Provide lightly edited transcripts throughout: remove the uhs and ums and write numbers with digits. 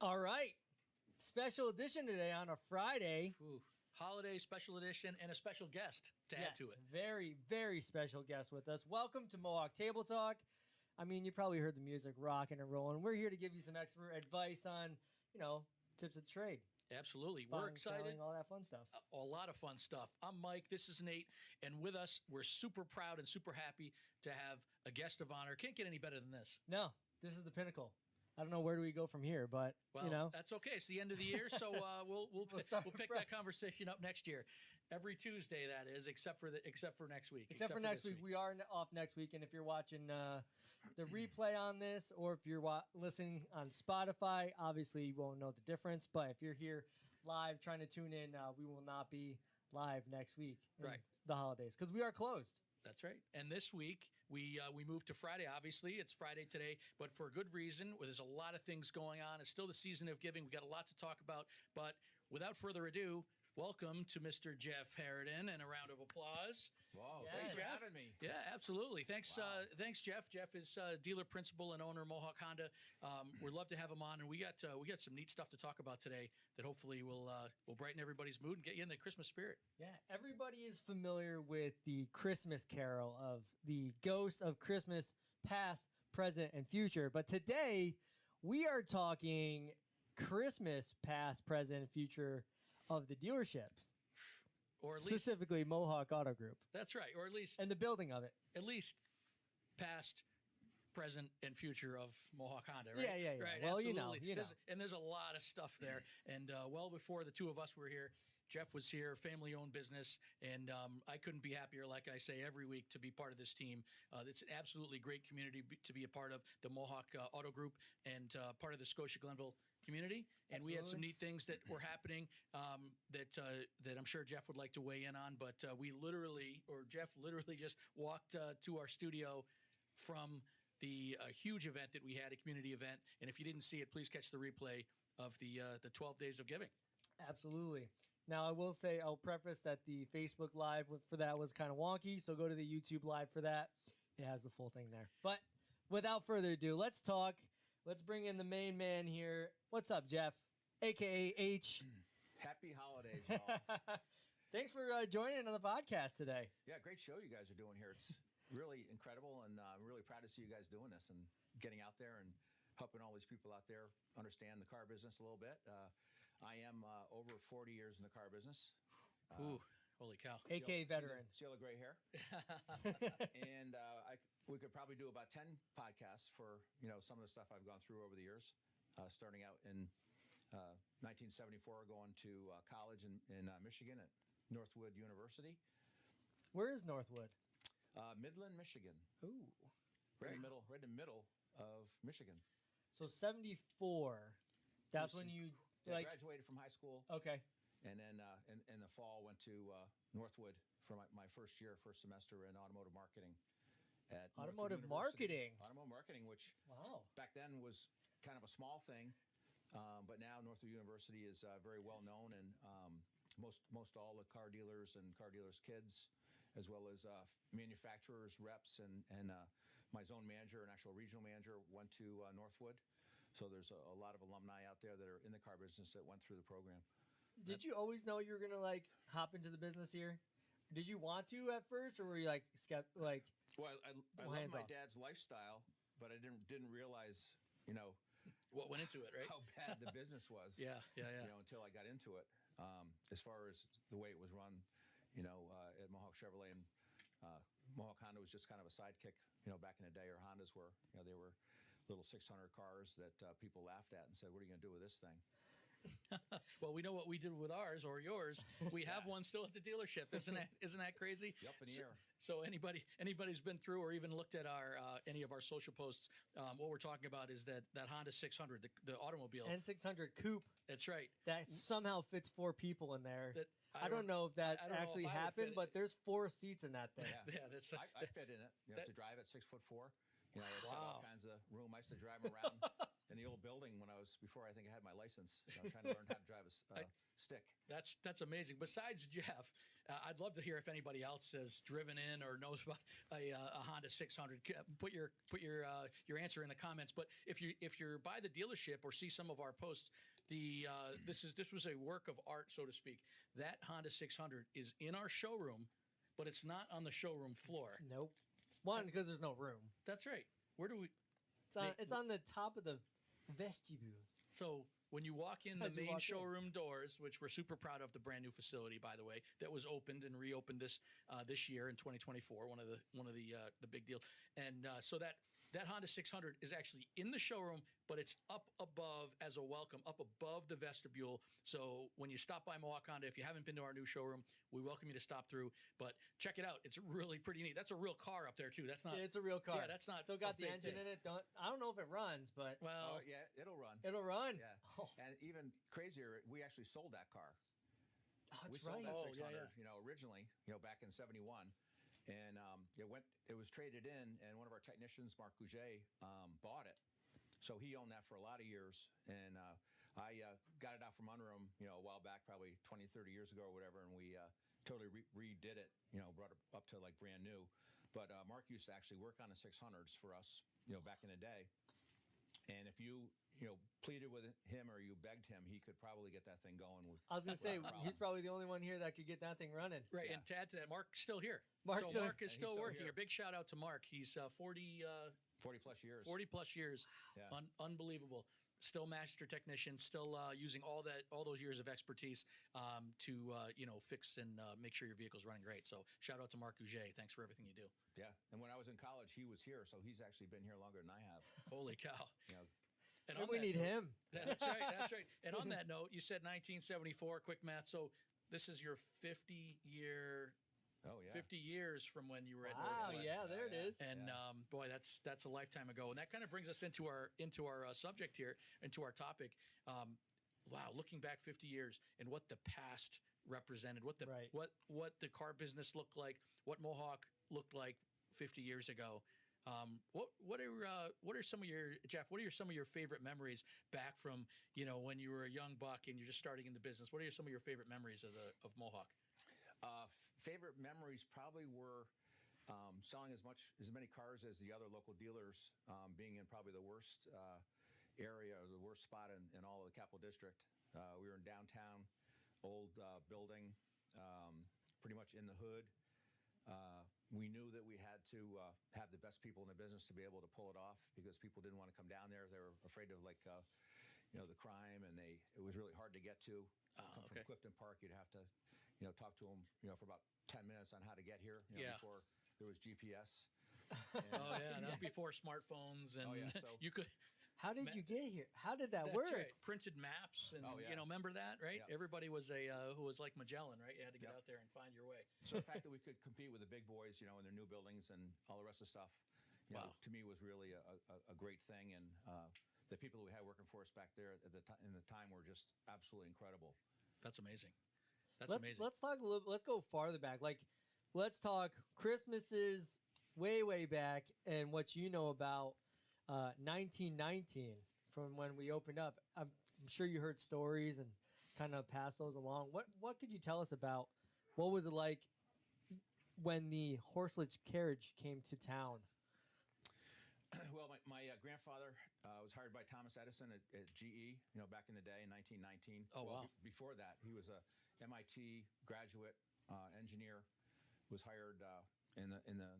All right. Special edition today on a Friday. Ooh, holiday special edition and a special guest to add to it. Very, very special guest with us. Welcome to Mohawk Table Talk. I mean, you probably heard the music rocking and rolling. We're here to give you some expert advice on, tips of the trade. Absolutely. Buying, We're excited. selling, all that fun stuff. A lot of fun stuff. I'm Mike. This is Nate. And with us, we're super proud and super happy to have a guest of honor. Can't get any better than this. No, this is the pinnacle. I don't know where do we go from here, but, that's okay. It's the end of the year, so we'll pick that conversation up next year. Every Tuesday, that is, except for next week. Except for next week. We are off next week, and if you're watching the replay on this, or if you're listening on Spotify, obviously you won't know the difference, but if you're here live trying to tune in, we will not be live next week. Right. The holidays, because we are closed. That's right. And this week, we moved to Friday. Obviously, it's Friday today, but for a good reason. There's a lot of things going on. It's still the season of giving. We got a lot to talk about. But without further ado, welcome to Mr. Jeff Haraden, and a round of applause. Wow, Yes. thanks for having me. Yeah, absolutely. Thanks, Wow. thanks, Jeff. Jeff is dealer principal and owner of Mohawk Honda. We'd love to have him on, and we got some neat stuff to talk about today that hopefully will brighten everybody's mood and get you in the Christmas spirit. Yeah, everybody is familiar with the Christmas carol of the ghosts of Christmas past, present, and future. But today, we are talking Christmas past, present, and future of the dealerships. Or at least Specifically, Mohawk Auto Group. that's right. Or at least And the building of it. past, present, and future of Mohawk Honda, right? Yeah. Right, Well, absolutely. you know. There's a lot of stuff there. And well before the two of us were here, Jeff was here, family-owned business, and I couldn't be happier, like I say every week, to be part of this team. It's an absolutely great community to be a part of, the Mohawk Auto Group, and part of the Scotia Glenville community. And we had some neat things that were happening that I'm sure Jeff would like to weigh in on. But Jeff literally just walked to our studio from the huge event that we had, a community event. And if you didn't see it, please catch the replay of the 12 Days of Giving. Absolutely. Now, I will say, I'll preface that the Facebook Live for that was kind of wonky, so go to the YouTube Live for that. It has the full thing there. But without further ado, let's talk. Let's bring in the main man here. What's up, Jeff? A.K.A. H. Happy holidays, y'all. Thanks for joining on the podcast today. Yeah, great show you guys are doing here. It's really incredible, and I'm really proud to see you guys doing this and getting out there and helping all these people out there understand the car business a little bit. I am over 40 years in the car business. Ooh, holy cow. A.K.A. veteran. See all the gray hair? And we could probably do about 10 podcasts for some of the stuff I've gone through over the years, starting out in 1974, going to college in Michigan at Northwood University. Where is Northwood? Midland, Michigan. Ooh. Right in the middle of Michigan. So 74. That's when you I graduated from high school. Okay. And then in the fall went to Northwood for my first semester in automotive marketing. At Automotive Northwood marketing. University. Automotive marketing, which Wow. back then was kind of a small thing, but now Northwood University is very well known, and most all the car dealers and car dealers' kids, as well as manufacturers, reps, and my zone manager and actual regional manager went to Northwood. So there's a lot of alumni out there that are in the car business that went through the program. Did you always know you were gonna hop into the business here? Did you want to at first, or were you skeptical? Well, I love my dad's lifestyle, but I didn't realize, What went into it, right? how bad the business was. Yeah. Until I got into it. As far as the way it was run, at Mohawk Chevrolet, and Mohawk Honda was just kind of a sidekick, back in the day, or Hondas were. They were little 600 cars that people laughed at and said, "What are you going to do with this thing?" Well, we know what we did with ours or yours. We have one still at the dealership. Isn't that crazy? Yep, in the air. So anybody's been through or even looked at our any of our social posts, what we're talking about is that Honda 600, the automobile. N600 coupe. That's right. That somehow fits 4 people in there. That- I don't know if that I don't know actually if I would happened, fit but there's 4 seats in that thing. Yeah, that's I fit in it. that- To drive at 6'4". It's got Wow. all kinds of room. I used to drive around in the old building before I think I had my license. Trying to learn how to drive a stick. That's amazing. Besides Jeff, I'd love to hear if anybody else has driven in or knows about a Honda 600. Put your answer in the comments. But if you're by the dealership or see some of our posts, this was a work of art, so to speak. That Honda 600 is in our showroom, but it's not on the showroom floor. Nope. One, because there's no room. That's right. Where do we? It's on the top of the vestibule. So when you walk in the main showroom doors, which we're super proud of, the brand new facility, by the way, that was opened and reopened this year in 2024, one of the big deals. And so that Honda 600 is actually in the showroom, but it's up above as a welcome, up above the vestibule. So when you stop by Mohawk Honda, if you haven't been to our new showroom, we welcome you to stop through. But check it out; it's really pretty neat. That's a real car up there too. That's not. Yeah, it's a real car. Yeah, that's not. Still got the engine in it. I don't know if it runs, but well, yeah, it'll run. It'll run. Yeah, oh. And even crazier, we actually sold that car. That's we sold right. that 600, yeah. Originally, back in '71, and it was traded in, and one of our technicians, Mark Gouget, bought it. So he owned that for a lot of years, and I got it out from under him, a while back, probably 20, 30 years ago or whatever, and we totally redid it, brought it up to like brand new. But Mark used to actually work on the 600s for us, back in the day. And if you pleaded with him or you begged him, he could probably get that thing going with. I was going to say, he's probably the only one here that could get that thing running. Right, Yeah. and to add to that, Mark's still here. Mark is still working. Here. A big shout out to Mark. He's 40 plus years. 40 plus years. Yeah. Unbelievable. Still master technician, still using all those years of expertise to fix and make sure your vehicle's running great. So shout out to Mark Gouget. Thanks for everything you do. Yeah, and when I was in college, he was here, so he's actually been here longer than I have. Holy cow! And we need him. That's right. That's right. And on that note, you said 1974. Quick math. So this is your 50-year. Oh yeah, 50 years from when you were at Wow, Northwood. yeah, there it is. And boy, that's a lifetime ago. And that kind of brings us into our subject here, into our topic. Wow, looking back 50 years and what the past represented, what the car business looked like, what Mohawk looked like 50 years ago. What are some of your favorite memories back from when you were a young buck and you're just starting in the business? What are some of your favorite memories of Mohawk? Favorite memories probably were selling as many cars as the other local dealers, being in probably the worst area or the worst spot in all of the Capital District. We were in downtown, old building, pretty much in the hood. We knew that we had to have the best people in the business to be able to pull it off because people didn't want to come down there. They were afraid of the crime, and it was really hard to get to. From Clifton Park, you'd have to talk to them for about 10 minutes on how to get here before there was GPS. And, that was before smartphones and so you could. How did you get here? How did that That's work? right. Printed maps and remember that, right? Yeah. Everybody was who was like Magellan, right? You had to get out there and find your way. So the fact that we could compete with the big boys, in their new buildings and all the rest of the stuff, to me was really a great thing. And the people that we had working for us back there in the time were just absolutely incredible. That's amazing. Amazing. Let's talk a little. Let's go farther back. Like, let's talk Christmases way back and what you know about 1919 from when we opened up. I'm sure you heard stories and kind of passed those along. What could you tell us about? What was it like when the horseless carriage came to town? Well, my grandfather was hired by Thomas Edison at GE, back in the day in 1919. Oh, wow. Before that, he was a MIT graduate engineer, was hired in the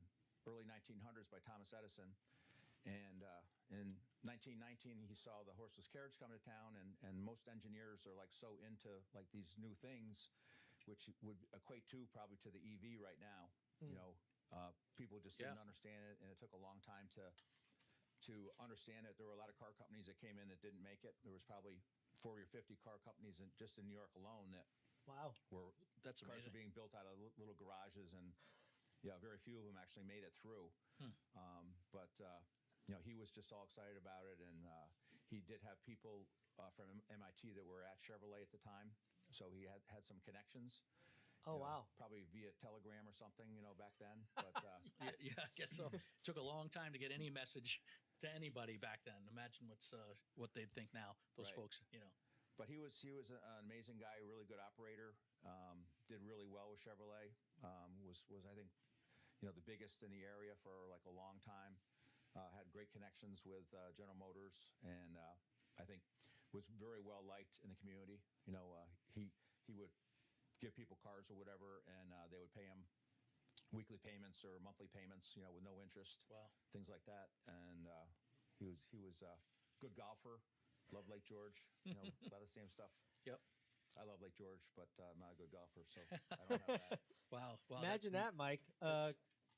early 1900s by Thomas Edison. And in 1919, he saw the horseless carriage come to town, and most engineers are like so into like these new things, which would equate to probably to the EV right now. People just didn't understand it, and it took a long time to understand it. There were a lot of car companies that came in that didn't make it. There was probably 40 or 50 car companies just in New York alone that were That's cars amazing. were being built out of little garages, and very few of them actually made it through. But he was just all excited about it, and he did have people from MIT that were at Chevrolet at the time, so he had some connections. Oh, wow. Probably via telegram or something, back then. But yeah, I guess so. Took a long time to get any message to anybody back then. Imagine what they'd think now. Those Right. folks, but he was an amazing guy, a really good operator. Did really well with Chevrolet. Was I think the biggest in the area for like a long time. Had great connections with General Motors, and I think was very well liked in the community. He would give people cars or whatever, and they would pay him weekly payments or monthly payments, with no interest. Wow. Things like that. And he was a good golfer. Loved Lake George. A lot of the same stuff. Yep. I love Lake George, but I'm not a good golfer, so I don't have that. Wow. Imagine that, Mike.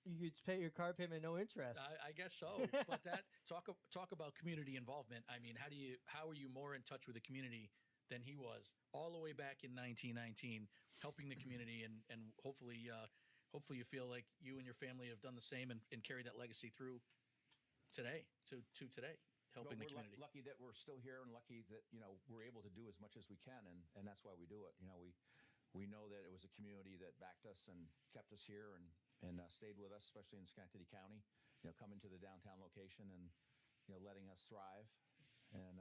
You could pay your car payment no interest. I guess so. But that talk about community involvement. I mean, how are you more in touch with the community than he was all the way back in 1919, helping the community, and hopefully you feel like you and your family have done the same and carried that legacy through today to today, helping the community. Lucky that we're still here, and lucky that we're able to do as much as we can, and that's why we do it. We know that it was a community that backed us and kept us here and stayed with us, especially in Schenectady County. Coming to the downtown location and letting us thrive. And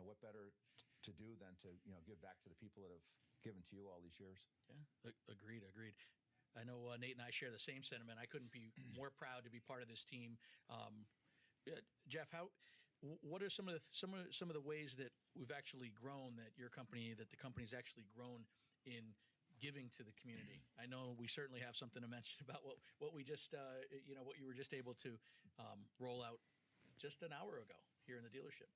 what better to do than to give back to the people that have given to you all these years. Yeah, agreed. I know Nate and I share the same sentiment. I couldn't be more proud to be part of this team. Jeff, what are some of the ways that we've actually grown, that the company's actually grown in giving to the community? I know we certainly have something to mention about what we just what you were just able to roll out just an hour ago here in the dealership.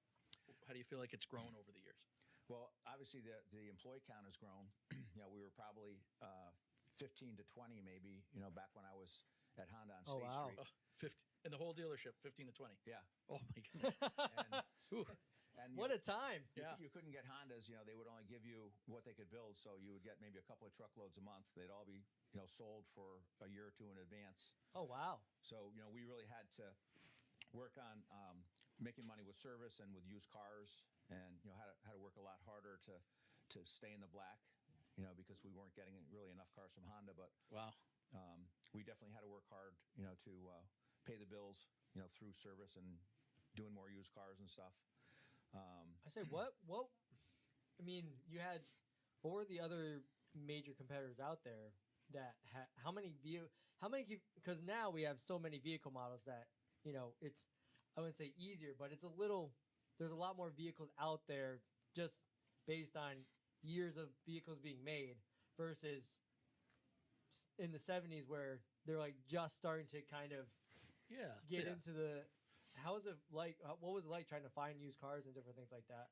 How do you feel like it's grown over the years? Well, obviously the employee count has grown. We were probably 15 to 20 maybe, back when I was at Honda on State Street. Oh, 50 in the whole dealership, 15 to 20. Yeah. Oh my goodness. And what a time. You couldn't get Hondas, they would only give you what they could build, so you would get maybe a couple of truckloads a month. They'd all be, sold for a year or two in advance. Oh, wow. So, we really had to work on making money with service and with used cars, and how to work a lot harder to stay in the black, because we weren't getting really enough cars from Honda. But wow, we definitely had to work hard, to pay the bills, through service and doing more used cars and stuff. I say what? I mean, what were the other major competitors out there that how many? Because now we have so many vehicle models that it's, I wouldn't say easier, but it's there's a lot more vehicles out there just based on years of vehicles being made versus in the 70s where they're like just starting to kind of get into the. How was it like? What was it like trying to find used cars and different things like that?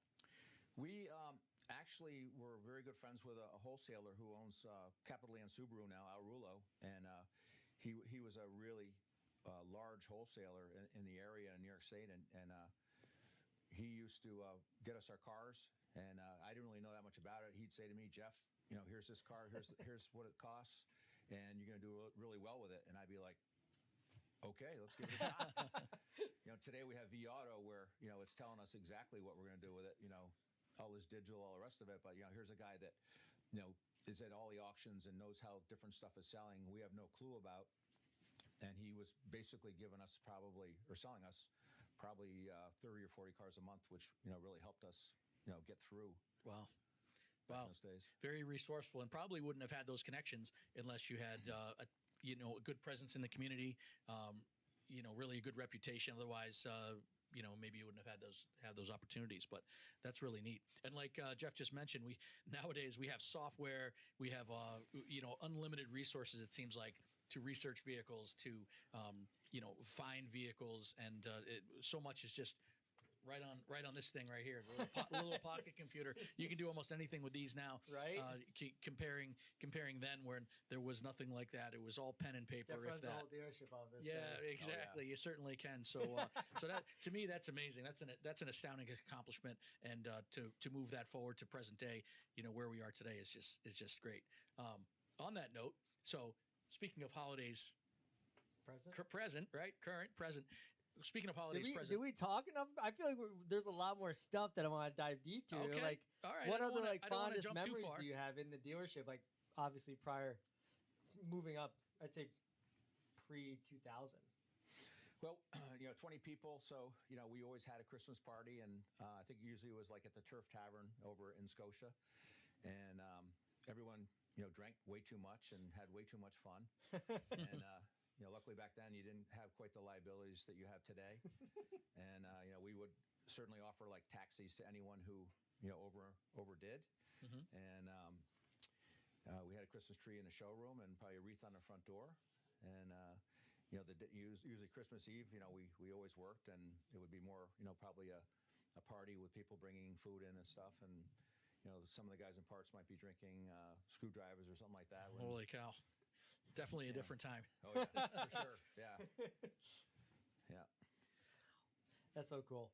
We actually were very good friends with a wholesaler who owns Capital Land Subaru now, Al Rulo, and he was a really large wholesaler in the area in New York State, and he used to get us our cars, and I didn't really know that much about it. He'd say to me, Jeff, here's this car, here's what it costs, and you're going to do really well with it. And I'd be like, okay, let's give it a shot. Today we have V-Auto where, it's telling us exactly what we're going to do with it, all this digital, all the rest of it. But, here's a guy that, is at all the auctions and knows how different stuff is selling. We have no clue about. And he was basically selling us probably 30 or 40 cars a month, which, really helped us, get through. Wow. Those days. Very resourceful, and probably wouldn't have had those connections unless you had a good presence in the community, really a good reputation. Otherwise, maybe you wouldn't have had those opportunities. But that's really neat. And like Jeff just mentioned, nowadays we have software, we have unlimited resources. It seems like, to research vehicles, to find vehicles, and so much is just right on this thing right here, the little pocket computer. You can do almost anything with these now. Right. Comparing then, where there was nothing like that. It was all pen and paper. Jeff runs if that. the whole dealership of this. Yeah, thing. exactly. Oh, yeah. You certainly can. So, so that, to me, that's amazing. That's an astounding accomplishment, and to move that forward to present day, where we are today is just great. On that note, so speaking of holidays, present, right? Current, present. Speaking of holidays, present. Did we talk enough? I feel like there's a lot more stuff that I want to dive deep to. Okay. Like, all right. what other fondest jump too memories far. do you have in the dealership? Like, obviously moving up, I'd say pre-2000. Well, 20 people. So, we always had a Christmas party, and I think usually it was like at the Turf Tavern over in Scotia, and everyone, drank way too much and had way too much fun. And luckily back then you didn't have quite the liabilities that you have today, and we would certainly offer like taxis to anyone who overdid, Mm-hmm. and we had a Christmas tree in the showroom and probably a wreath on the front door, and usually Christmas Eve, we always worked, and it would be more, probably a party with people bringing food in and stuff, and some of the guys in parts might be drinking screwdrivers or something like that. Holy cow! Definitely a different time. Oh yeah, for sure. Yeah, yeah. That's so cool.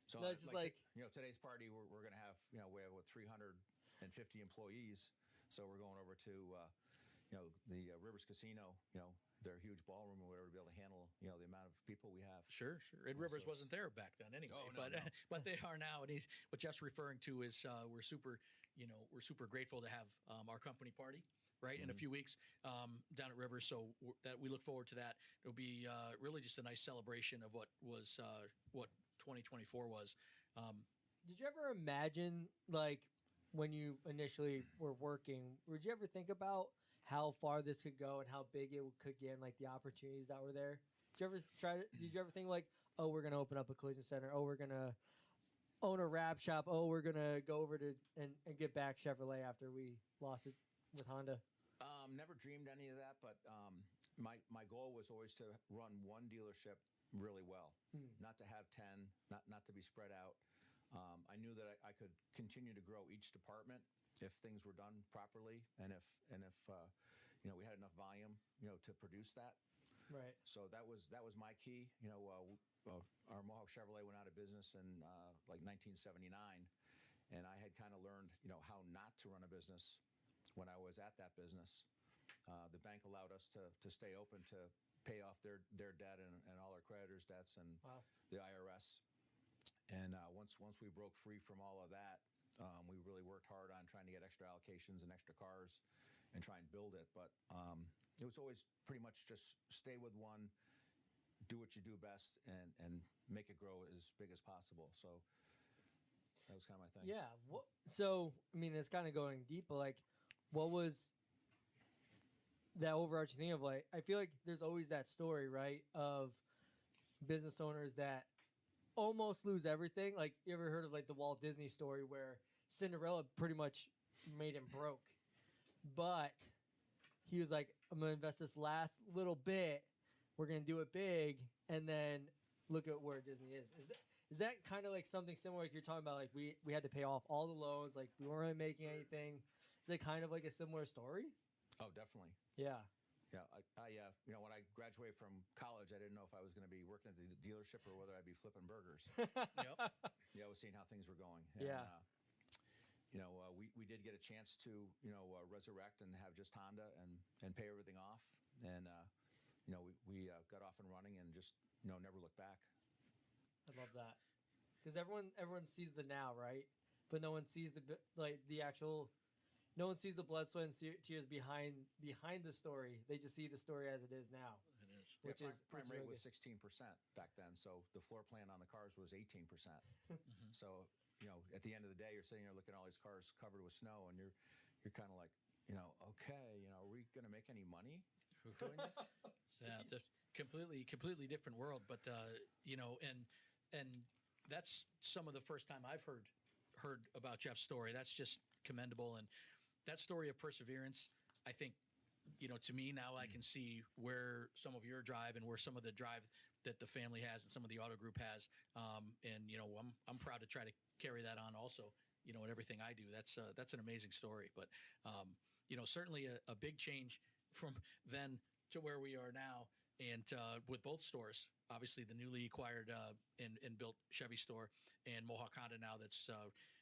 So No, it's just like today's party, we're going to have we have 350 employees, so we're going over to the Rivers Casino, their huge ballroom or whatever, to be able to handle the amount of people we have. Sure. Ed Rivers wasn't there back then anyway, Oh, no, but no. but they are now. And what Jeff's referring to is we're super grateful to have our company party right in a few weeks down at Rivers. So that we look forward to that. It'll be really just a nice celebration of what was what 2024 was. Did you ever imagine, like, when you initially were working, would you ever think about how far this could go and how big it could get, and like the opportunities that were there? Did you ever think like, oh, we're gonna open up a collision center, oh, we're gonna own a wrap shop, oh, we're gonna go over to and get back Chevrolet after we lost it with Honda? Never dreamed any of that, but my goal was always to run one dealership really well, not to have 10, not to be spread out. I knew that I could continue to grow each department if things were done properly, and if we had enough volume, to produce that. Right. So that was my key. Our Mohawk Chevrolet went out of business in like 1979, and I had kind of learned how not to run a business when I was at that business. The bank allowed us to stay open to pay off their debt and all our creditors' debts and Wow. the IRS. And once we broke free from all of that, we really worked hard on trying to get extra allocations and extra cars and try and build it. But it was always pretty much just stay with one, do what you do best, and make it grow as big as possible. So that was kind of my thing. Yeah. So, I mean, it's kind of going deep, but like, what was that overarching thing of like, I feel like there's always that story, right, of business owners that almost lose everything. Like, you ever heard of like the Walt Disney story where Cinderella pretty much made him broke, but he was like, I'm going to invest this last little bit. We're going to do it big. And then look at where Disney is. Is that kind of like something similar? Like you're talking about, like we had to pay off all the loans. Like we weren't really making anything. Is it kind of like a similar story? Oh, definitely. Yeah. Yeah, when I graduated from college, I didn't know if I was going to be working at the dealership or whether I'd be flipping burgers. Yep. I was seeing how things were going. And, Yeah. We did get a chance to resurrect and have just Honda and pay everything off, and we got off and running and just never looked back. I love that, because everyone sees the now, right? But no one sees the actual. No one sees the blood, sweat, and tears behind the story. They just see the story as it is now. It is. Which is prime rate really was 16% back then, so the floor plan on the cars was 18%. So at the end of the day, you're sitting there looking at all these cars covered with snow, and you're kind of like, okay, are we going to make any money doing this? Yeah, completely different world. But and that's some of the first time I've heard about Jeff's story. That's just commendable, and that story of perseverance, I think, to me now I can see where some of your drive and where some of the drive that the family has and some of the auto group has. And I'm proud to try to carry that on also, in everything I do. That's an amazing story. But certainly a big change from then to where we are now, and with both stores, obviously the newly acquired and built Chevy store, and Mohawk Honda now that's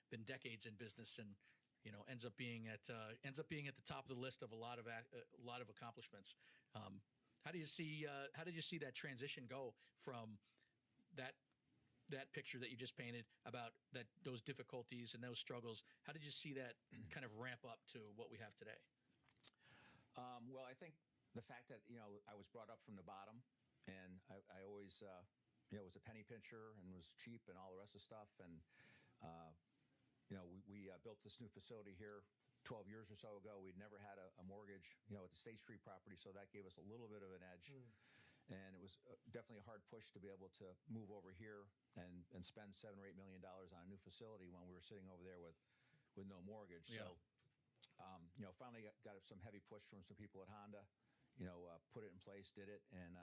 been decades in business, and ends up being at the top of the list of a lot of accomplishments. How did you see that transition go from that picture that you just painted about those difficulties and those struggles? How did you see that kind of ramp up to what we have today? Well, I think the fact that I was brought up from the bottom, and I was able to, to build a and I always was a penny pincher and was cheap and all the rest of stuff. And we built this new facility here 12 years or so ago. We'd never had a mortgage, at the State Street property, so that gave us a little bit of an edge. And it was definitely a hard push to be able to move over here and spend $7 or $8 million on a new facility when we were sitting over there with no mortgage. Yeah. So, finally got some heavy push from some people at Honda. Put it in place, did it, and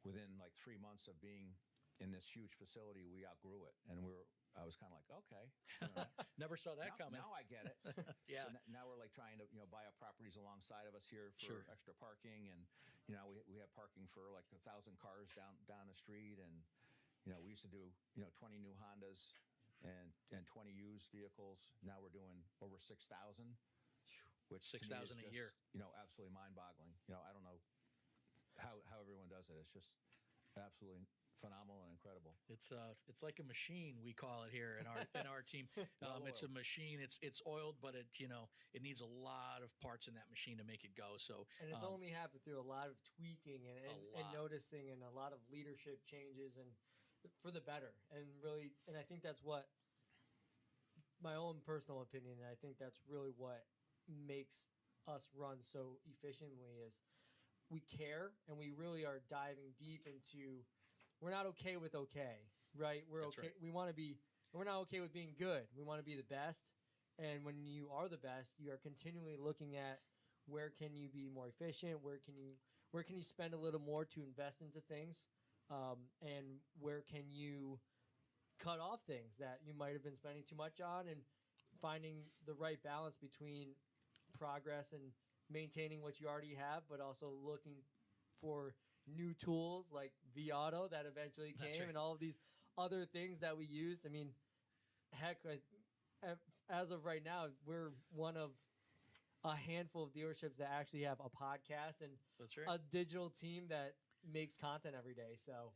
within like 3 months of being in this huge facility, we outgrew it, and I was kind of like, okay, Never saw that coming. Now I get it. Yeah. So now we're like trying to buy up properties alongside of us here for Sure. extra parking, and we have parking for like 1,000 cars down the street, and we used to do 20 new Hondas and 20 used vehicles. Now we're doing over 6,000, which 6,000 a year. Absolutely mind-boggling. I don't know how everyone does it. It's just absolutely phenomenal and incredible. It's like a machine, we call it here in our team. It's a machine. It's oiled, but it needs a lot of parts in that machine to make it go. So And it's only happened through a lot of tweaking and noticing, and a lot of leadership changes, and for the better. And really, and I think that's what my own personal opinion, and I think that's really what makes us run so efficiently, is we care, and we really are diving deep into. We're not okay with okay, right? We're That's okay. right. We're not okay with being good. We want to be the best. And when you are the best, you are continually looking at where can you be more efficient, where can you spend a little more to invest into things, and where can you cut off things that you might have been spending too much on, and finding the right balance between progress and maintaining what you already have, but also looking for new tools like V-Auto that eventually That's came, right. and all of these other things that we use. I mean, heck, as of right now, we're one of a handful of dealerships that actually have a podcast and That's right. a digital team that makes content every day. So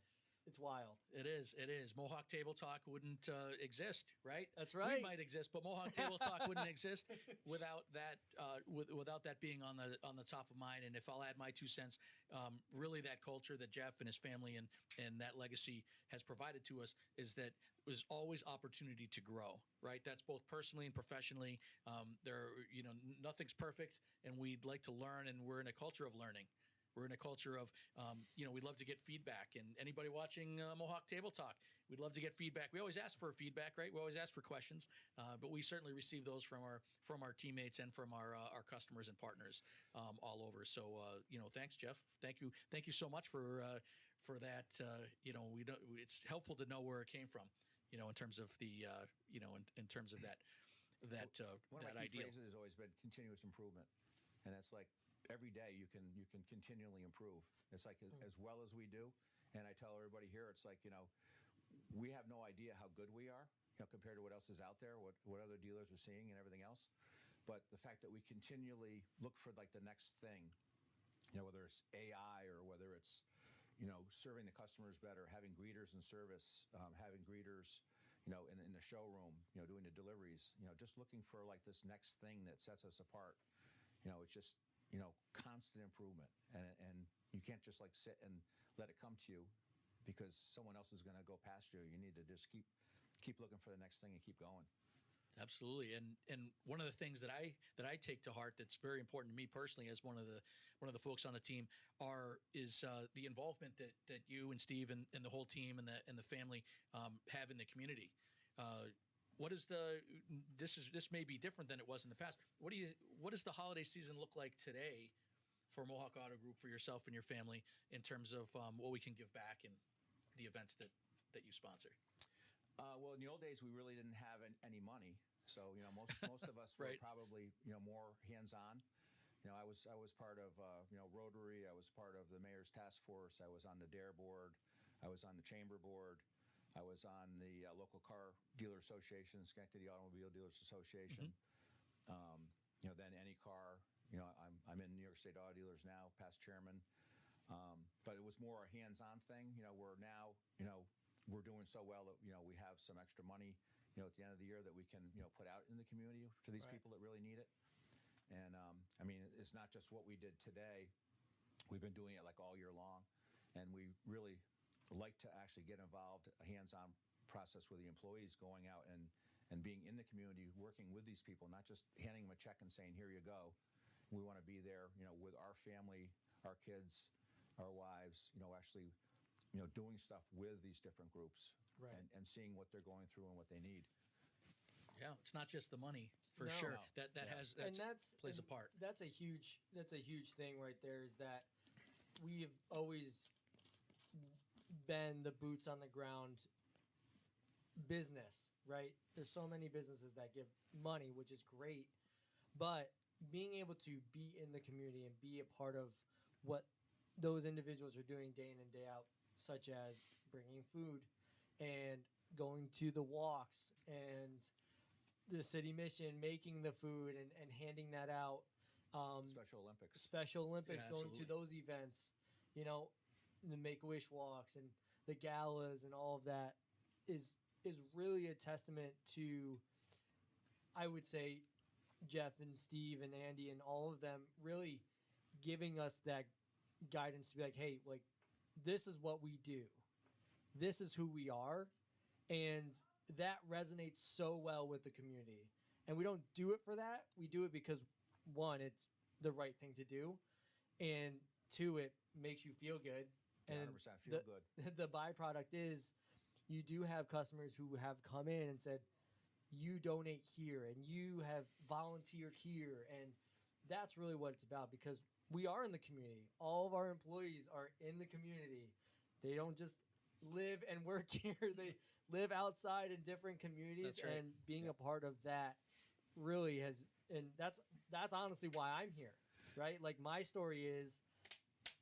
it's wild. It is. Mohawk Table Talk wouldn't exist, right? That's right. We might exist, but Mohawk Table Talk wouldn't exist without that. Without that being on the top of mind. And if I'll add my 2 cents, really that culture that Jeff and his family and that legacy has provided to us is that there's always opportunity to grow, right? That's both personally and professionally. Nothing's perfect, and we'd like to learn, and we're in a culture of learning. We're in a culture of, we'd love to get feedback. And anybody watching Mohawk Table Talk, we'd love to get feedback. We always ask for feedback, right? We always ask for questions, but we certainly receive those from our teammates and from our customers and partners all over. So, thanks, Jeff. Thank you so much for that. It's helpful to know where it came from, in terms of the, in terms of that One of that my key ideal. phrases has always been continuous improvement, and it's like every day you can continually improve. It's like as well as we do, and I tell everybody here, it's like we have no idea how good we are, compared to what else is out there, what other dealers are seeing and everything else. But the fact that we continually look for like the next thing, whether it's AI or whether it's serving the customers better, having greeters in service, having greeters in the showroom, doing the deliveries, just looking for like this next thing that sets us apart. It's just constant improvement, and you can't just like sit and let it come to you because someone else is going to go past you. You need to just keep looking for the next thing and keep going. Absolutely, and one of the things that I take to heart that's very important to me personally as one of the folks on the team is the involvement that you and Steve and the whole team and the family have in the community. This may be different than it was in the past. What does the holiday season look like today for Mohawk Auto Group, for yourself and your family, in terms of what we can give back in the events that you sponsor? Well, in the old days, we really didn't have any money, so most of us Right. were probably more hands-on. I was part of Rotary. I was part of the mayor's task force. I was on the DARE board. I was on the chamber board. I was on the local car dealer association, Schenectady Automobile Dealers Association. Then any car. I'm in New York State Auto Dealers now, past chairman. But it was more a hands-on thing. We're now we're doing so well that we have some extra money at the end of the year that we can put out in the community to these Right. people that really need it. And it's not just what we did today. We've been doing it like all year long. and we really like to actually get involved, a hands-on process with the employees, going out and being in the community, working with these people, not just handing them a check and saying, here you go. We want to be there, with our family, our kids, our wives, actually, doing stuff with these different groups, Right. and seeing what they're going through and what they need. Yeah, it's not just the money for No. sure. No. That Yeah. has And plays a part. That's a huge thing right there. Is that we have always been the boots on the ground business, right? There's so many businesses that give money, which is great, but being able to be in the community and be a part of what those individuals are doing day in and day out, such as bringing food and going to the walks and the city mission, making the food and handing that out. Special Olympics. Special Olympics, Yeah, going to absolutely. those events, the Make-A-Wish walks and the galas and all of that is really a testament to, I would say, Jeff and Steve and Andy and all of them really giving us that guidance to be like, hey, like, this is what we do. This is who we are. And that resonates so well with the community. And we don't do it for that. We do it because, one, it's the right thing to do. And two, it makes you feel good. And 100% feel good. the byproduct is you do have customers who have come in and said, you donate here and you have volunteered here. And that's really what it's about, because we are in the community. All of our employees are in the community. They don't just live and work here. They live outside in different communities. That's right. And being a part of that really has, and that's honestly why I'm here, right? Like, my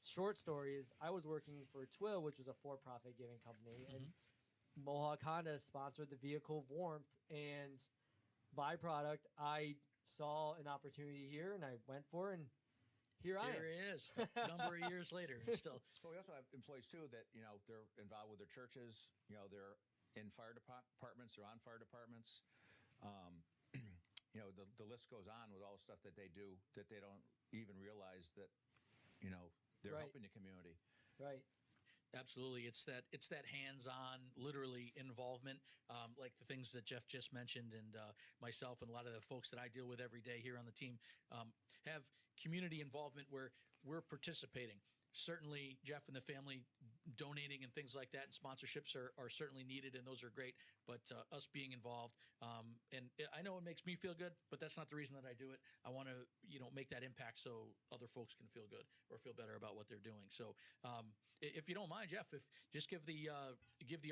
short story is I was working for Twill, which was a for-profit giving company, and Mohawk Honda sponsored the vehicle of warmth, and byproduct, I saw an opportunity here and I went for it, and here I am. Here it is, a number of years later, still. Well, we also have employees too that they're involved with their churches. They're in fire departments. They're on fire departments. The list goes on with all the stuff that they do that they don't even realize that they're Right. helping the community. Right. Absolutely, it's that hands-on, literally involvement, like the things that Jeff just mentioned, and myself and a lot of the folks that I deal with every day here on the team have community involvement where we're participating. Certainly, Jeff and the family donating and things like that, and sponsorships are certainly needed, and those are great. But us being involved, and I know it makes me feel good, but that's not the reason that I do it. I want to, make that impact so other folks can feel good or feel better about what they're doing. So, if you don't mind, Jeff, if just give the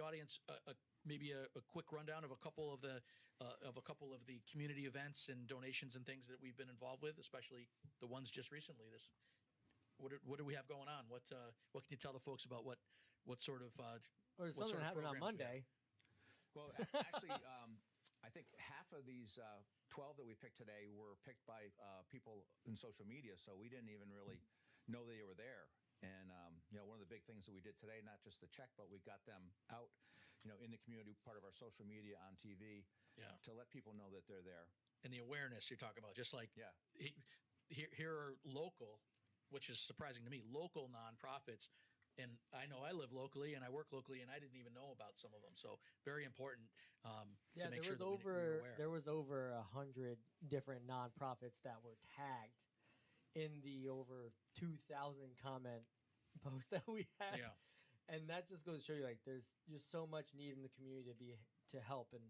audience maybe a quick rundown of a couple of the community events and donations and things that we've been involved with, especially the ones just recently. What do we have going on? What can you tell the folks about what sort of Or what something sort of happened on programs we have? Monday. Well, actually, I think half of these 12 that we picked today were picked by people in social media, so we didn't even really know they were there. And one of the big things that we did today, not just the check, but we got them out, in the community, part of our social media, on TV, Yeah. to let people know that they're there. And the awareness you're talking about, just like Yeah. here are local, which is surprising to me, local nonprofits. And I know I live locally and I work locally, and I didn't even know about some of them. So very important to make sure that we're aware. There was over 100 different nonprofits that were tagged in the over 2,000 comment post that we had. Yeah. And that just goes to show you, like, there's just so much need in the community to help, and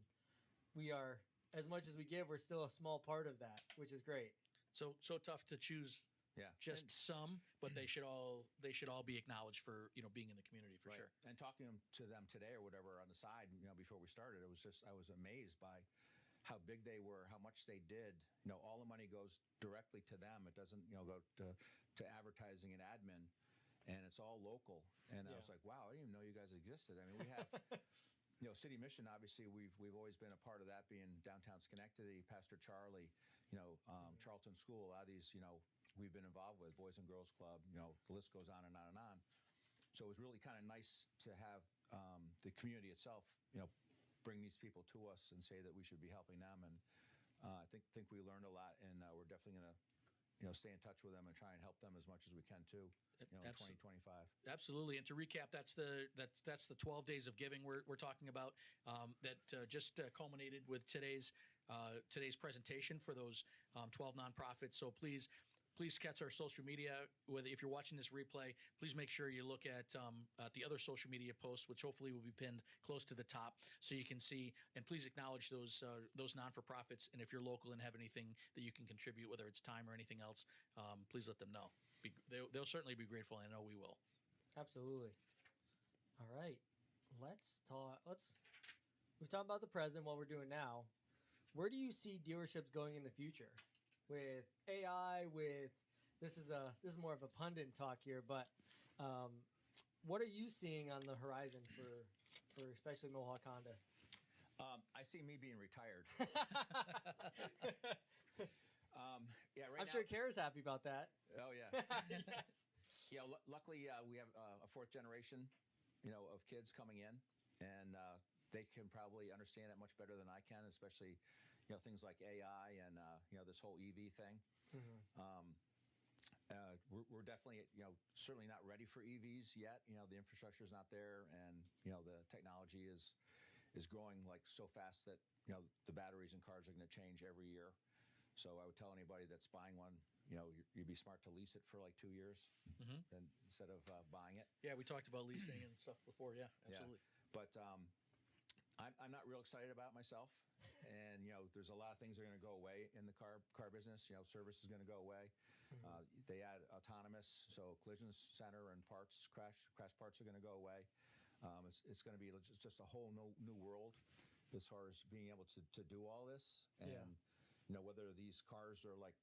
we are, as much as we give, we're still a small part of that, which is great. So tough to choose Yeah. just some, but they should all be acknowledged for being in the community for Right. sure. And talking to them today or whatever on the side, before we started, I was amazed by how big they were, how much they did. All the money goes directly to them. It doesn't, go to advertising and admin, and it's all local. And I Yeah. was like, wow, I didn't even know you guys existed. I mean, we have, City Mission. Obviously, we've always been a part of that, being downtown Schenectady, Pastor Charlie, Charlton School. A lot of these, we've been involved with, Boys and Girls Club. The list goes on and on and on. So it was really kind of nice to have the community itself, bring these people to us and say that we should be helping them. And I think we learned a lot, and we're definitely going to stay in touch with them and try and help them as much as we can too. In 2025. Absolutely. And to recap, that's the 12 days of giving we're talking about that just culminated with today's presentation for those 12 nonprofits. So please catch our social media. Whether if you're watching this replay, please make sure you look at the other social media posts, which hopefully will be pinned close to the top, so you can see. And please acknowledge those non-for-profits. And if you're local and have anything that you can contribute, whether it's time or anything else, please let them know. They'll certainly be grateful, and I know we will. Absolutely. All right. Let's talk. We talk about the present, what we're doing now. Where do you see dealerships going in the future with AI? This is more of a pundit talk here, but what are you seeing on the horizon for especially Mohawk Honda? I see me being retired. Right I'm now, sure Kara's happy about that. Oh yeah. Yes. Yeah. Luckily, we have a fourth generation, of kids coming in, and they can probably understand it much better than I can, especially, things like AI and this whole EV thing. Mm-hmm. We're definitely, certainly not ready for EVs yet. The infrastructure is not there, and the technology is growing like so fast that the batteries in cars are going to change every year. So I would tell anybody that's buying one, you'd be smart to lease it for like 2 years, than instead of buying it. Yeah, we talked about leasing and stuff before. Yeah, absolutely. Yeah. But I'm not real excited about myself, and there's a lot of things that are going to go away in the car business. Service is going to go away. They add autonomous, so collision center and crash parts are going to go away. It's going to be just a whole new world as far as being able to do all this. And whether these cars are like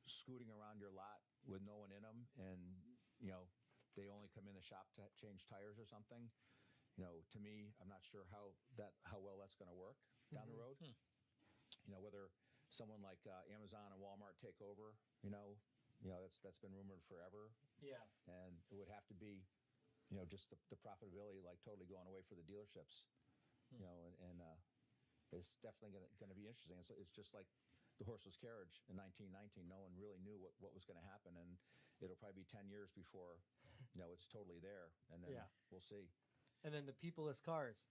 scooting around your lot with no one in them, and they only come in the shop to change tires or something. To me, I'm not sure how well that's going to work down the road. Whether someone like Amazon and Walmart take over, that's been rumored forever. Yeah. And it would have to be, just the profitability like totally going away for the dealerships. And it's definitely going to be interesting. It's just like the horseless carriage in 1919. No one really knew what was going to happen, and it'll probably be 10 years before it's totally there, and then we'll see. And then the peopleless cars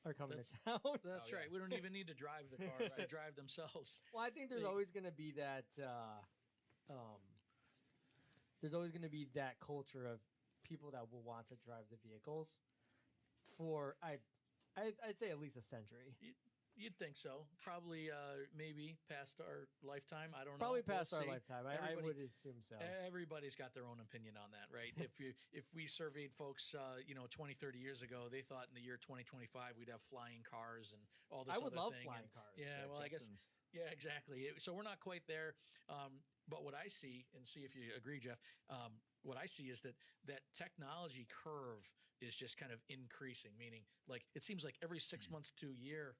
are coming to town. That's right. We don't even need to drive the cars; they drive themselves. Well, I think there's always going to be that. There's always going to be that culture of people that will want to drive the vehicles for I'd say at least a century. You'd think so. Probably, maybe past our lifetime. I don't Probably know. past our lifetime. I would assume so. Everybody's got their own opinion on that, right? If we surveyed folks, 20, 30 years ago, they thought in the year 2025 we'd have flying cars and all this. I would love thing. flying cars. Yeah, well, I guess. Yeah, exactly. So we're not quite there. But what I see, and see if you agree, Jeff, what I see is that technology curve is just kind of increasing, meaning like it seems like every 6 months to a year,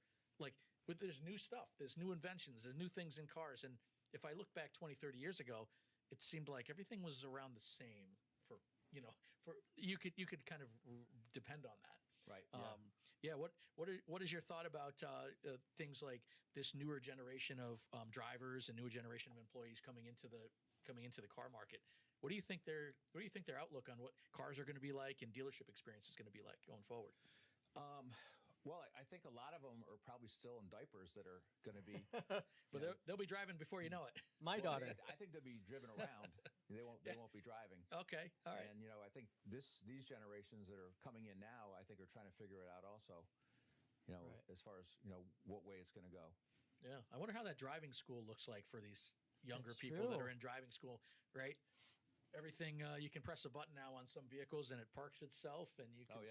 there's new stuff, there's new inventions, there's new things in cars. And if I look back 20, 30 years ago, it seemed like everything was around the same for you could kind of depend on that. Right. Yeah. What is your thought about things like this newer generation of drivers and newer generation of employees coming into the car market? What do you think their outlook on what cars are going to be like and dealership experience is going to be like going forward? Well, I think a lot of them are probably still in diapers that are going to be. But they'll be driving before you know it. My daughter. I think they'll be driven around. They won't be driving. Okay. All right. And I think these generations that are coming in now, I think are trying to figure it out also. As far as what way it's going to go. Yeah, I wonder how that driving school looks like for these younger That's people true. that are in driving school, right? Everything you can press a button now on some vehicles and it parks itself, and you can,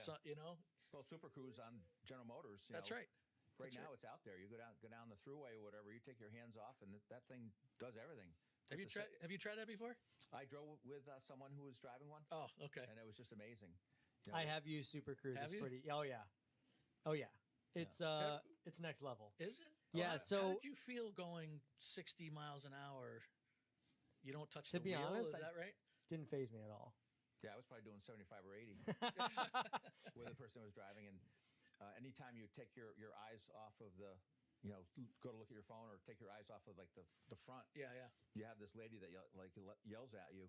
Well, Super Cruise on General Motors. That's right. Right now, it's out there. You go down the thruway or whatever. You take your hands off, and that thing does everything. Have you tried that before? I drove with someone who was driving one. Oh, okay. And it was just amazing. I have used Super Cruise. Have It's you? pretty. Oh yeah. It's next level. Is it? Yeah. How did you feel going 60 miles an hour? You don't touch To the be wheel, honest, is that right? Didn't faze me at all. Yeah, I was probably doing 75 or 80 with the person who was driving. And anytime you take your eyes off of the go to look at your phone or take your eyes off of like the front, Yeah. you have this lady that yells at you,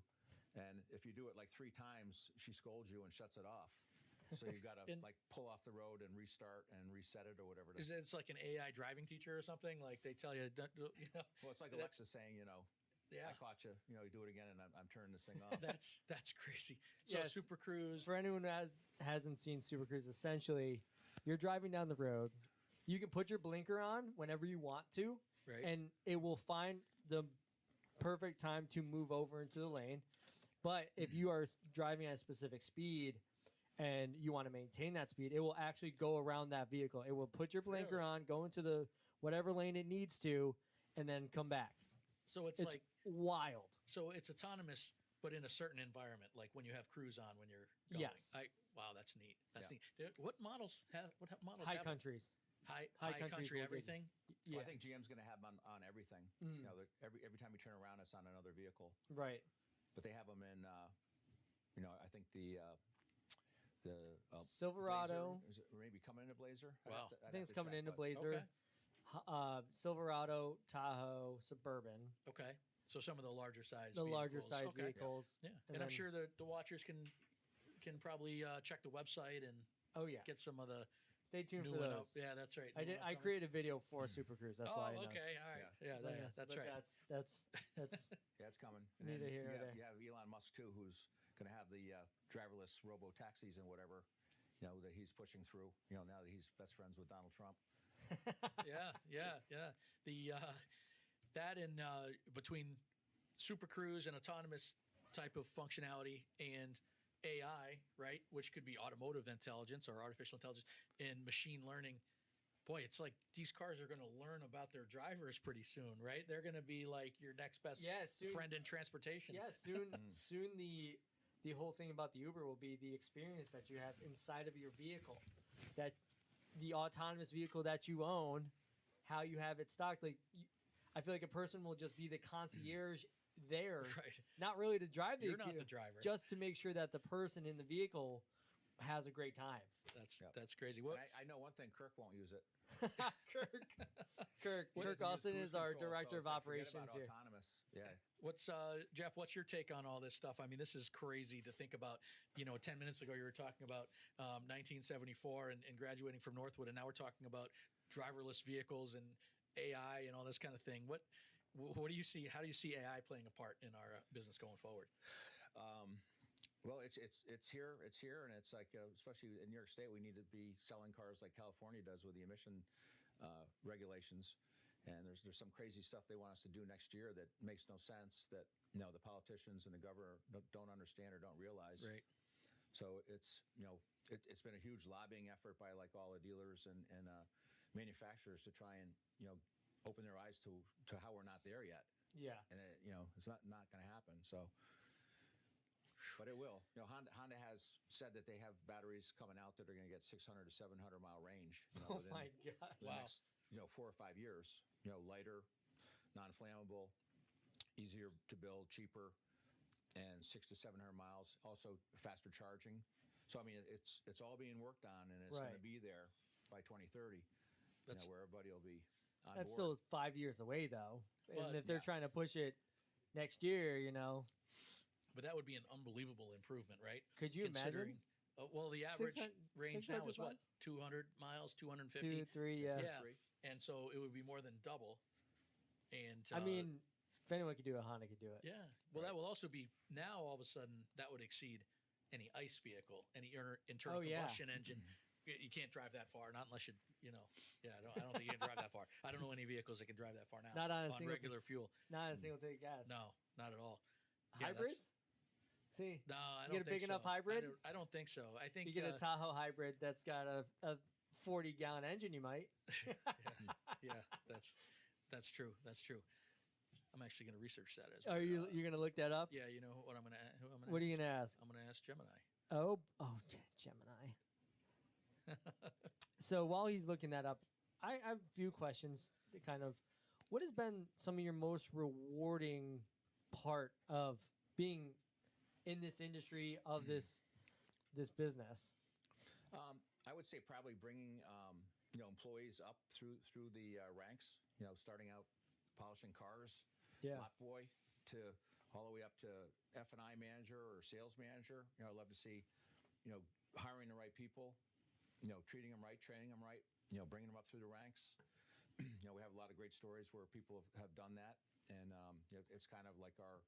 and if you do it like 3 times, she scolds you and shuts it off. So you've got to like pull off the road and restart and reset it or whatever. It's like an AI driving teacher or something? Like they tell you, Well, it's like Alexa saying, yeah. I caught you. You do it again, and I'm turning this thing off. That's crazy. So Yes. Super Cruise. For anyone who hasn't seen Super Cruise, essentially, you're driving down the road. You can put your blinker on whenever you want to, Right. and it will find the perfect time to move over into the lane. But if you are driving at a specific speed and you want to maintain that speed, it will actually go around that vehicle. It will put your blinker on, go into the whatever lane it needs to, and then come back. So it's like wild. So it's autonomous, but in a certain environment, like when you have cruise on when you're going. Yes. Wow, that's neat. That's neat. What models have? What models? High have countries. High countries country, will get- everything. Yeah. Well, I think GM's going to have them on everything. Mm. Every time you turn around, it's on another vehicle. Right. But they have them in, I think the Silverado. Blazer. Is it maybe coming into Blazer? Wow. I think it's coming into Blazer. Okay. Silverado, Tahoe, Suburban. Okay. So some of the larger size. The larger vehicles. size Okay. vehicles. Yeah. And And I'm then- sure the watchers can probably check the website and Oh yeah. get some of the Stay tuned new for one those. up. Yeah, that's right. I New did. one I coming. created a video for Super Cruise. That's why I know. Okay. All right. Yeah, So, that's but right. That's Yeah, it's coming. And Neither then here nor there. you have Elon Musk too, who's going to have the driverless robo taxis and whatever, that he's pushing through. Now that he's best friends with Donald Trump. Yeah. The that and between Super Cruise and autonomous type of functionality and AI, right, which could be automotive intelligence or artificial intelligence and machine learning. Boy, it's like these cars are going to learn about their drivers pretty soon, right? They're going to be like your next best soon, friend in transportation. Yeah, soon. Soon the whole thing about the Uber will be the experience that you have inside of your vehicle, that the autonomous vehicle that you own, how you have it stocked. Like, I feel like a person will just be the concierge there, Right. not really to drive the You're not the driver. just to make sure that the person in the vehicle has a great time. That's crazy. What? I know one thing: Kirk won't use it. Kirk He doesn't use Austin cruise is our control, director so of it's like, forget operations about here. Autonomous. Yeah. What's Jeff? What's your take on all this stuff? I mean, this is crazy to think about. 10 minutes ago you were talking about 1974 and graduating from Northwood, and now we're talking about driverless vehicles and AI and all this kind of thing. What do you see? How do you see AI playing a part in our business going forward? Well, it's here, and it's like especially in New York State, we need to be selling cars like California does with the emission regulations. And there's some crazy stuff they want us to do next year that makes no sense, that the politicians and the governor don't understand or don't realize. Right. So it's it's been a huge lobbying effort by like all the dealers and manufacturers to try and open their eyes to how we're not there yet. Yeah. And it's not going to happen. So, but it will. Honda has said that they have batteries coming out that are going to get 600 to 700 mile range. Oh within my gosh. the next 4 or 5 years. Lighter, non-flammable, easier to build, cheaper, and 600 to 700 miles. Also faster charging. So I mean, it's all being worked on, and it's going to be there by 2030. Where everybody will be on That's board. still 5 years away, though. And But- if they're trying to push it next year, But that would be an unbelievable improvement, right? could you imagine? Well, the average 600 range now is what? miles? 200 miles, 250. 2, 3, yeah. Yeah. And so it would be more than double. And I mean, if anyone could do it, Honda could do it. yeah. Well, that will also be now. All of a sudden, that would exceed any ICE vehicle, any internal Oh, yeah. combustion engine. You can't drive that far, not unless you. Yeah, I don't think you can drive that far. I don't know any vehicles that can drive that far now. Not on a single regular fuel. Not a single take gas. No, not at all. Yeah, Hybrids? See, No, I You don't get a think big so. enough hybrid? I don't think so. I think you get a Tahoe hybrid that's got a 40-gallon engine, you might. yeah, that's true. That's true. I'm actually going to research that as. Are you you're gonna look that up? Yeah, you know what I'm going to. What are you gonna ask? I'm going to ask Gemini. Gemini. So while he's looking that up, I have a few questions. That kind of, what has been some of your most rewarding part of being in this industry of this business? I would say probably bringing employees up through the ranks. Starting out polishing cars, Yeah. lot boy, to all the way up to F&I manager or sales manager. I love to see, hiring the right people, treating them right, training them right, bringing them up through the ranks. We have a lot of great stories where people have done that, and it's kind of like our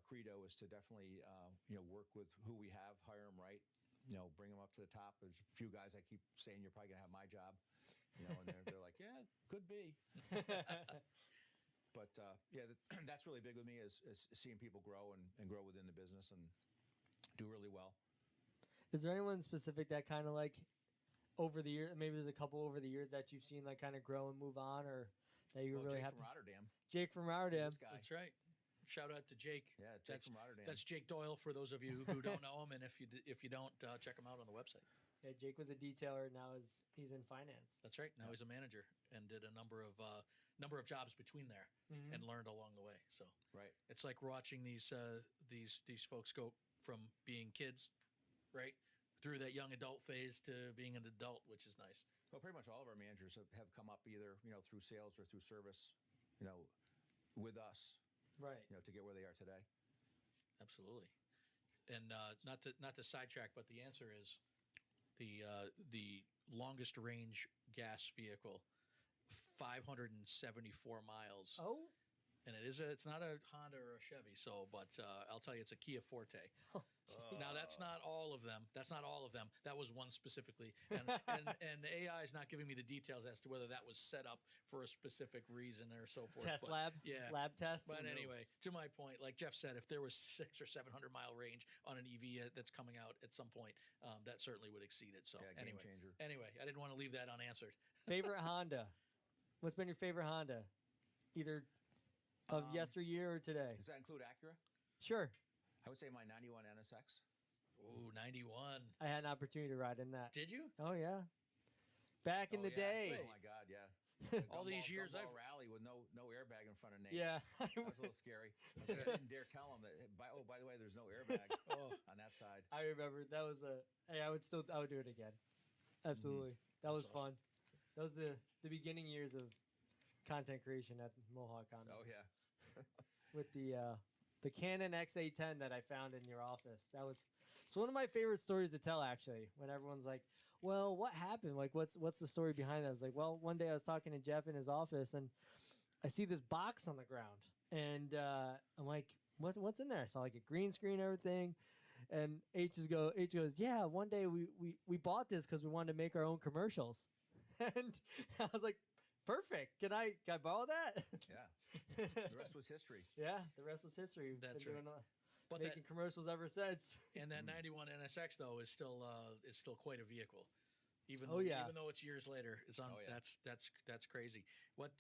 credo is to definitely work with who we have, hire them right, bring them up to the top. There's a few guys I keep saying you're probably gonna have my job, and they're like, yeah, could be. But that's really big with me is seeing people grow and grow within the business and do really well. Is there anyone specific that kind of like over the years, maybe there's a couple over the years that you've seen like kind of grow and move on, or that you were really Jake happy? from Rotterdam. Jake from Rotterdam. This guy. That's right. Shout out to Jake. Yeah, Jake from Rotterdam. That's Jake Doyle for those of you who don't know him, and if you don't, check him out on the website. Yeah, Jake was a detailer. Now he's in finance. That's right. Now he's a manager and did a number of jobs between there and learned along the way. So Right. it's like watching these folks go from being kids, right, through that young adult phase to being an adult, which is nice. Well, pretty much all of our managers have come up either through sales or through service, with us, Right. to get where they are today. Absolutely. And not to sidetrack, but the answer is the longest range gas vehicle, 574 miles. Oh. And it's not a Honda or a Chevy, but I'll tell you, it's a Kia Forte. Now that's not all of them. That was one specifically, and the AI is not giving me the details as to whether that was set up for a specific reason or so forth. Test But, lab. yeah. Lab test. But anyway, to my point, like Jeff said, if there was 600 or 700 mile range on an EV that's coming out at some point, that certainly would exceed it. So Yeah, game changer. anyway, I didn't want to leave that unanswered. Favorite Honda? What's been your favorite Honda? Either of yesteryear or today? Does that include Acura? Sure. I would say my 91 NSX. Ooh, 91. I had an opportunity to ride in that. Did you? Oh yeah. Back in the day. Oh my God, yeah. All these years Gumball rally with no airbag in front of Nate. Yeah. That was a little scary. I didn't dare tell him that. By the way, there's no airbag on that side. I remember that was hey, I would do it again. Absolutely. That was That's awesome. fun. That was the beginning years of content creation at Mohawk Auto. Oh yeah. With the Canon X810 that I found in your office. It's one of my favorite stories to tell, actually, when everyone's like, well, what happened? Like, what's the story behind that? I was like, well, one day I was talking to Jeff in his office, and I see this box on the ground, and I'm like, what's in there? I saw like a green screen and everything, and H goes, yeah, one day we bought this because we wanted to make our own commercials, and I was like, perfect. Can I borrow that? Yeah. The rest was history. Yeah, the rest was history. We've That's been right. doing, But making commercials ever since. And that 91 NSX though is still quite a vehicle, even Oh, though, yeah. even though it's years later. It's on. Oh, yeah. That's crazy. What?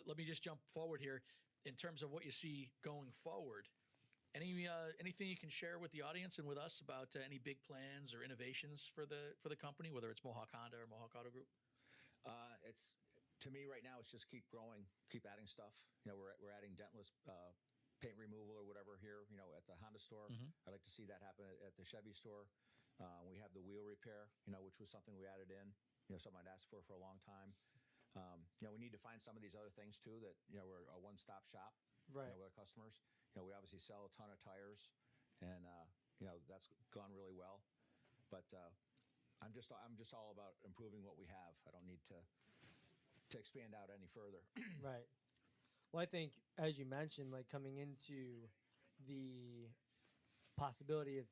Let me just jump forward here in terms of what you see going forward. Anything you can share with the audience and with us about any big plans or innovations for the company, whether it's Mohawk Honda or Mohawk Auto Group? It's to me right now. It's just keep growing, keep adding stuff. We're adding dentless paint removal or whatever here. At the Honda store. I'd like to see that happen at the Chevy store. We have the wheel repair. Which was something we added in. Something I'd asked for a long time. We need to find some of these other things too. That we're a one-stop shop. Right. With our customers. We obviously sell a ton of tires, and that's gone really well. But I'm just all about improving what we have. I don't need to expand out any further. Right. Well, I think, as you mentioned, like coming into the possibility of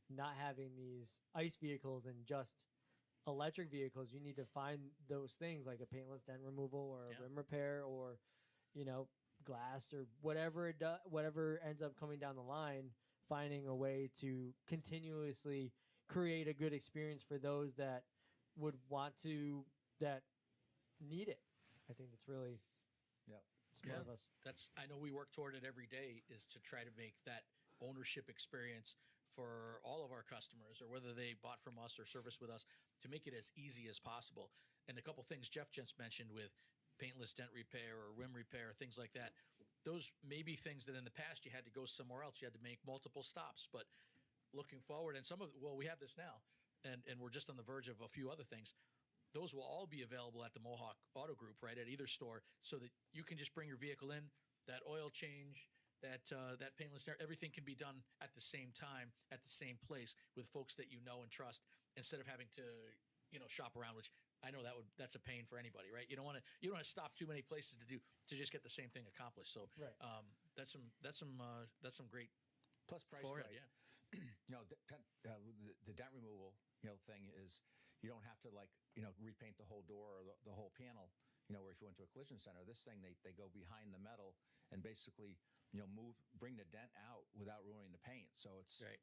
not having these ICE vehicles and just electric vehicles, you need to find those things like a paintless dent removal or a rim repair or, glass or whatever whatever ends up coming down the line, finding a way to continuously create a good experience for those that would want to, that need it. I think that's really smart of us. I know we work toward it every day, is to try to make that ownership experience for all of our customers, or whether they bought from us or service with us, to make it as easy as possible. And a couple things Jeff just mentioned with paintless dent repair or rim repair, things like that, those may be things that in the past you had to go somewhere else. You had to make multiple stops. But looking forward, and we have this now, and we're just on the verge of a few other things. those will all be available at the Mohawk Auto Group, right, at either store, so that you can just bring your vehicle in, that oil change, that paintless, everything can be done at the same time, at the same place with folks that you know and trust, instead of having to, shop around, which I know that's a pain for anybody, right? You don't want to stop too many places to just get the same thing accomplished. So Right. that's some great Plus price forward, right. yeah. The dent removal, thing is, you don't have to repaint the whole door or the whole panel. Where if you went to a collision center, this thing they go behind the metal and basically bring the dent out without ruining the paint. So it's Right.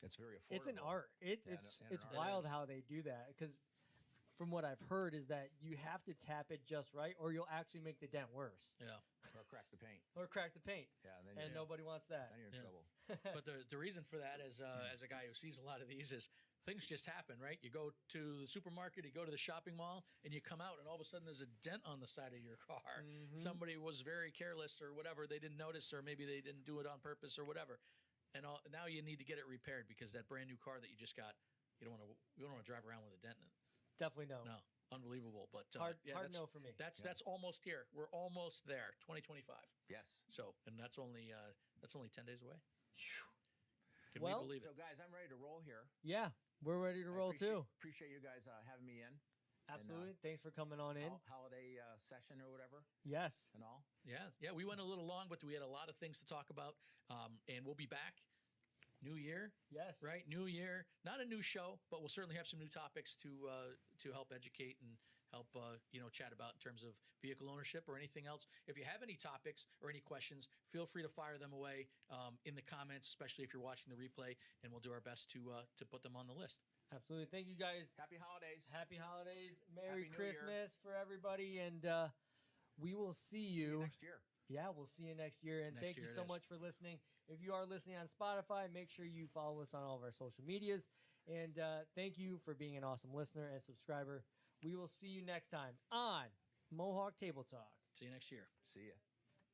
it's very affordable. It's an art. It's Yeah, it's and an it's art. wild It is. how they do that, because from what I've heard is that you have to tap it just right, or you'll actually make the dent worse Yeah. Or crack the paint. or crack the paint, Yeah, and then and you're, nobody wants that. then you're in Yeah. trouble. But the reason for that, as a guy who sees a lot of these, is things just happen, right? You go to the supermarket, you go to the shopping mall, and you come out, and all of a sudden there's a dent on the side of your car. Mhm. Somebody was very careless or whatever; they didn't notice, or maybe they didn't do it on purpose or whatever. And now you need to get it repaired, because that brand new car that you just got, you don't want to drive around with a dent in it. Definitely no. No, unbelievable. But Hard that's, no for me. That's almost here. We're almost there. 2025. Yes. So, and that's only 10 days away. Can Well- we believe So it? guys, I'm ready to roll here. Yeah, we're ready to I roll appreciate, too. Appreciate you guys having me in. Absolutely. Thanks for coming on in. Holiday session or whatever Yes. and all. Yeah. We went a little long, but we had a lot of things to talk about. And we'll be back. New year, Yes. right? New year, not a new show, but we'll certainly have some new topics to help educate and help chat about in terms of vehicle ownership or anything else. If you have any topics or any questions, feel free to fire them away in the comments, especially if you're watching the replay, and we'll do our best to put them on the list. Absolutely. Thank you guys. Happy holidays. Happy holidays. Merry Happy New Year. Christmas for everybody. And we will see See you you. next year. Yeah, we'll see you next year. And Next thank you year it so is. much for listening. If you are listening on Spotify, make sure you follow us on all of our social medias. And thank you for being an awesome listener and subscriber. We will see you next time on Mohawk Table Talk. See you next year. See ya.